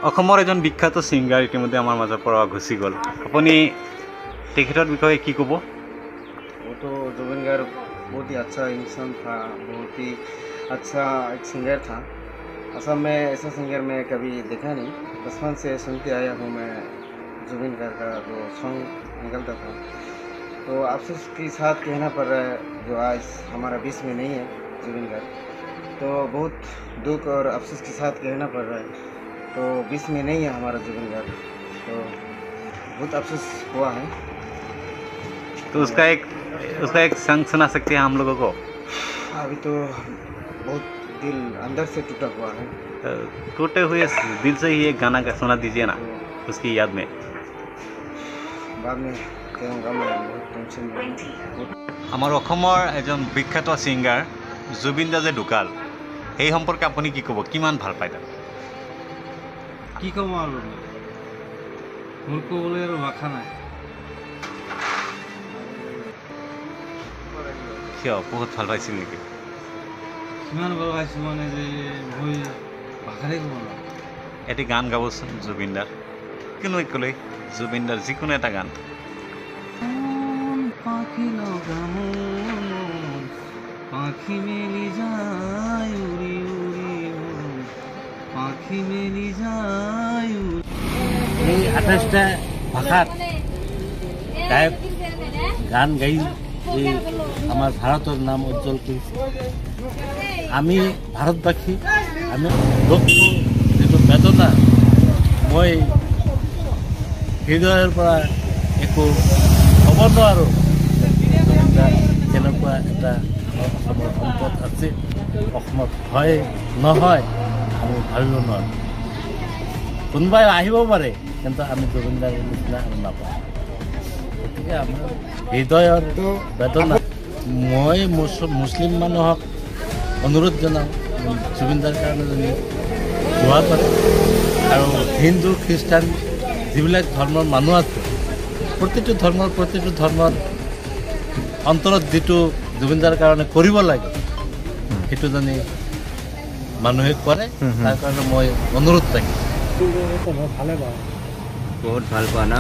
অসমৰ এজন বিখ্যাত সিংগাৰ ইতিমধ্যে আমাৰ মাজৰ পৰা গুচি গ'ল আপুনি তেখেতৰ বিষয়ে কি ক'ব वो तो जुबिन गार्ग बहुत ही अच्छा इंसान था बहुत ही अच्छा एक सिंगर था असम में ऐसा सिंगर मैं कभी देखा नहीं बचपन से सुनते आया हूँ मैं जुबिन गार्ग का जो सॉन्ग निकलता था तो अफसोस के साथ कहना पड़ रहा है जो आज हमारा बीच में नहीं है जुबिन गार्ग तो बहुत दुख और अफसोस के साथ कहना पड़ रहा है तो बीच में नहीं है हमारा जुबिन गार्ग तो बहुत अफसोस हुआ है तो उसका एक संग सुना सकते हैं हम लोगों को अभी तो बहुत दिल अंदर से टूटा हुआ है टूटे हुए दिल से ही एक गाना का सुना दीजिए ना उसकी याद में बाद में कहूँगा मैं बहुत टेंशन में हूँ আমাৰ অসমৰ এজন বিখ্যাত সিংগাৰ জুবিন দা যে ঢুকাল এই সম্পৰ্কে আপুনি কি ক'ব কিমান ভাল পায় তাক কি ক'ম আৰু মোৰ ক'বলৈ আৰু ভাষা নাই কিয় বহুত ভাল পাইছিল নেকি কিমান ভাল পাইছোঁ মানে যে মই ভাষাৰে ক'ব নোৱাৰোঁ এটি গান গাবচোন জুবিন দাৰ কোনো একলৈ জুবিন দাৰ যিকোনো এটা গান পাখি লগা পাখি মেলি যায় উৰি উৰি পাখি মেলি যায় এই 28টা ভাষাত গায়ক গান গাই এই আমার ভারতের নাম উজ্জ্বল করেছে আমি ভারতবাসী আমি দুঃখ যেটো বেদনা মই হৃদয়ের পৰা একো ক'ব নোৱাৰোঁ কেনেকুৱা এটা অসমৰ সম্পদ আছে অসমত হয় নহয় আমি ভাবিব নোৱাৰোঁ কোনোবাই আহিব পাৰে কিন্তু আমি জুবিন দাৰ নিচিনা আমি নাপাওঁ গতিকে আমাৰ হৃদয়ৰ বেদনা মই মুছলিম মানুহক অনুৰোধ জনাওঁ জুবিন দাৰ কাৰণে যদি দোৱা কৰে আৰু হিন্দু খ্ৰীষ্টান যিবিলাক ধৰ্মৰ মানুহ আছে প্ৰতিটো ধৰ্মৰ অন্তৰত যিটো জুবিন দাৰ কাৰণে কৰিব লাগে সেইটো জানি মানুহে কৰে তাৰ কাৰণে মই অনুৰোধ ৰাখিম ভালে পাওঁ বহুত ভাল পোৱা না